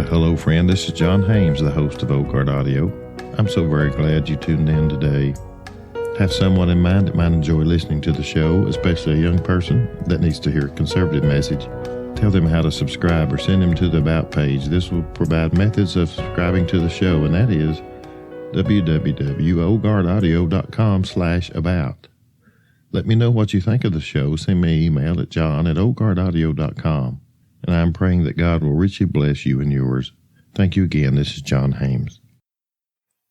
Well, hello, friend. This is John Hames, the host of Old Guard Audio. I'm so very glad you tuned in today. Have someone in mind that might enjoy listening to the show, especially a young person that needs to hear a conservative message. Tell them how to subscribe or send them to the About page. This will provide methods of subscribing to the show, and that is www.oldguardaudio.com/about. Let me know what you think of the show. Send me an email at john@oldguardaudio.com. And I'm praying that God will richly bless you and yours. Thank you again. This is John Hames.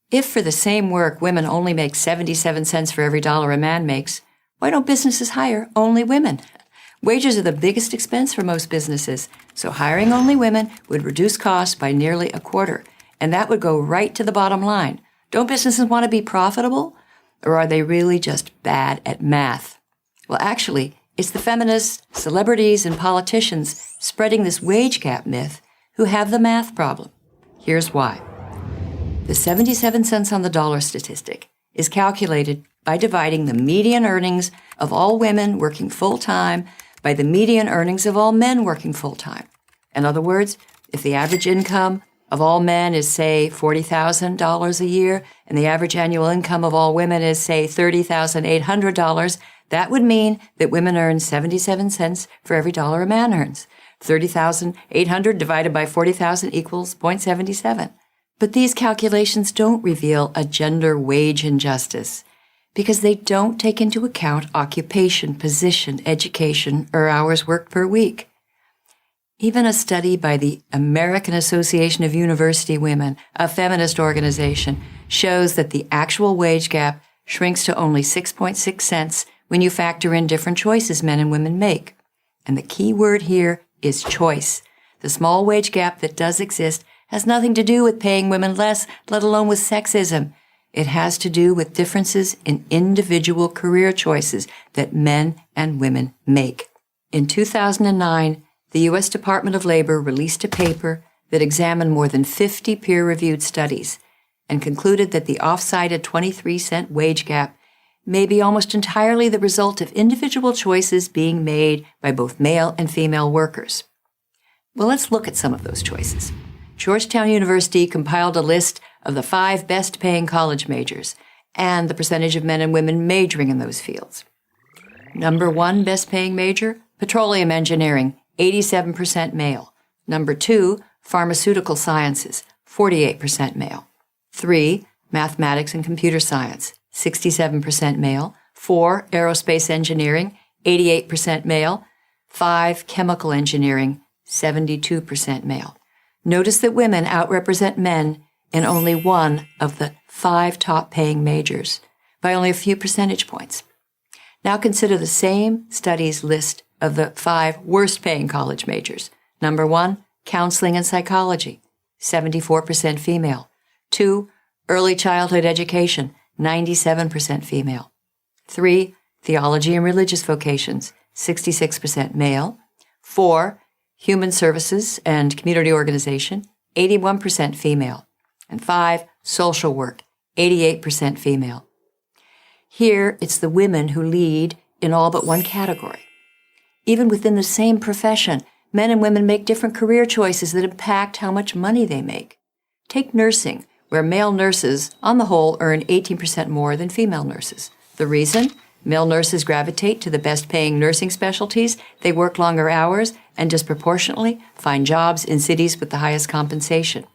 If for the same work women only make 77 cents for every dollar a man makes, why don't businesses hire only women? Wages are the biggest expense for most businesses, so hiring only women would reduce costs by nearly a quarter, and that would go right to the bottom line. Don't businesses want to be profitable? Or are they really just bad at math? Well, actually, it's the feminists, celebrities, and politicians spreading this wage gap myth who have the math problem. Here's why. The 77 cents on the dollar statistic is calculated by dividing the median earnings of all women working full-time by the median earnings of all men working full-time. In other words, if the average income of all men is, say, $40,000 a year, and the average annual income of all women is, say, $30,800, that would mean that women earn 77 cents for every dollar a man earns. 30,800 divided by 40,000 equals 0.77. But these calculations don't reveal a gender wage injustice because they don't take into account occupation, position, education, or hours worked per week. Even a study by the American Association of University Women, a feminist organization, shows that the actual wage gap shrinks to only 6.6 cents when you factor in different choices men and women make. And the key word here is choice. The small wage gap that does exist has nothing to do with paying women less, let alone with sexism. It has to do with differences in individual career choices that men and women make. In 2009, the U.S. Department of Labor released a paper that examined more than 50 peer-reviewed studies and concluded that the oft-cited 23-cent wage gap may be almost entirely the result of individual choices being made by both male and female workers. Well, let's look at some of those choices. Georgetown University compiled a list of the 5 best-paying college majors and the percentage of men and women majoring in those fields. Number 1 best-paying major, petroleum engineering, 87% male. Number 2, pharmaceutical sciences, 48% male. 3, mathematics and computer science, 67% male. 4, aerospace engineering, 88% male. 5, chemical engineering, 72% male. Notice that women outrepresent men in only one of the 5 top-paying majors by only a few percentage points. Now consider the same study's list of the 5 worst-paying college majors. Number 1, counseling and psychology, 74% female. 2, early childhood education, 97% female. 3, theology and religious vocations, 66% male. 4, human services and community organization, 81% female. And 5, social work, 88% female. Here, it's the women who lead in all but one category. Even within the same profession, men and women make different career choices that impact how much money they make. Take nursing, where male nurses, on the whole, earn 18% more than female nurses. The reason? Male nurses gravitate to the best-paying nursing specialties, they work longer hours, and disproportionately find jobs in cities with the highest compensation.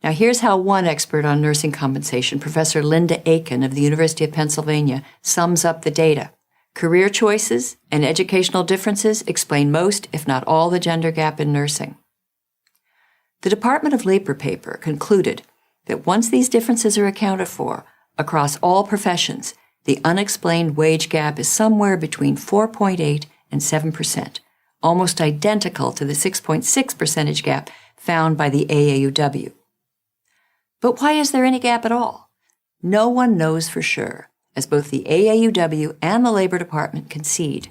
Now here's how one expert on nursing compensation, Professor Linda Aiken of the University of Pennsylvania, sums up the data. Career choices and educational differences explain most, if not all, the gender gap in nursing. The Department of Labor paper concluded that once these differences are accounted for across all professions, the unexplained wage gap is somewhere between 4.8 and 7%, almost identical to the 6.6 percentage gap found by the AAUW. But why is there any gap at all? No one knows for sure, as both the AAUW and the Labor Department concede.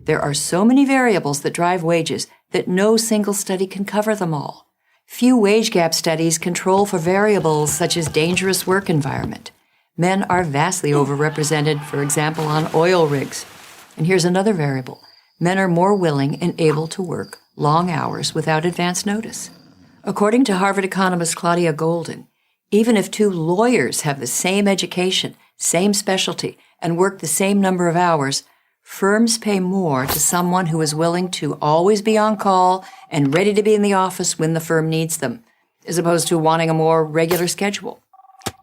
There are so many variables that drive wages that no single study can cover them all. Few wage gap studies control for variables such as dangerous work environment. Men are vastly overrepresented, for example, on oil rigs. And here's another variable. Men are more willing and able to work long hours without advance notice. According to Harvard economist Claudia Golden, even if two lawyers have the same education, same specialty, and work the same number of hours, firms pay more to someone who is willing to always be on call and ready to be in the office when the firm needs them, as opposed to wanting a more regular schedule.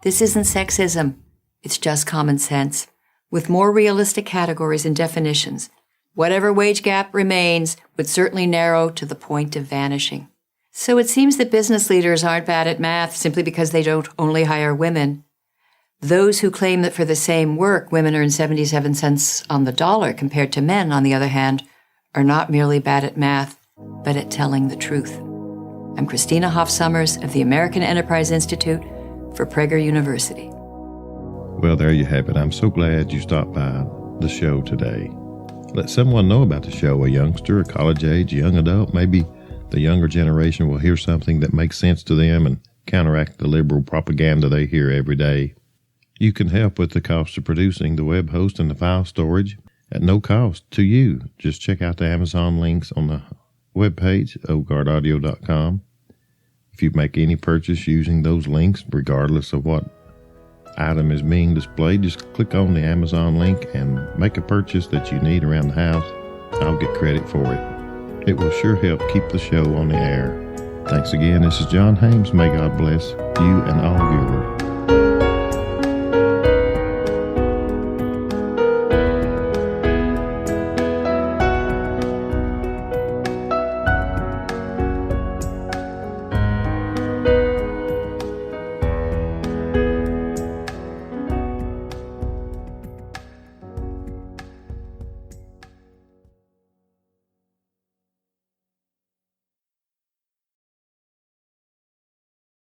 This isn't sexism. It's just common sense, with more realistic categories and definitions. Whatever wage gap remains would certainly narrow to the point of vanishing. So it seems that business leaders aren't bad at math simply because they don't only hire women. Those who claim that for the same work, women earn 77 cents on the dollar compared to men, on the other hand, are not merely bad at math, but at telling the truth. I'm Christina Hoff Sommers of the American Enterprise Institute for Prager University. Well, there you have it. I'm so glad you stopped by the show today. Let someone know about the show, a youngster, a college age, a young adult. Maybe the younger generation will hear something that makes sense to them and counteract the liberal propaganda they hear every day. You can help with the cost of producing the web host and the file storage at no cost to you. Just check out the Amazon links on the webpage, oldguardaudio.com. If you make any purchase using those links, regardless of what item is being displayed, just click on the Amazon link and make a purchase that you need around the house. I'll get credit for it. It will sure help keep the show on the air. Thanks again. This is John Hames. May God bless you and all yours.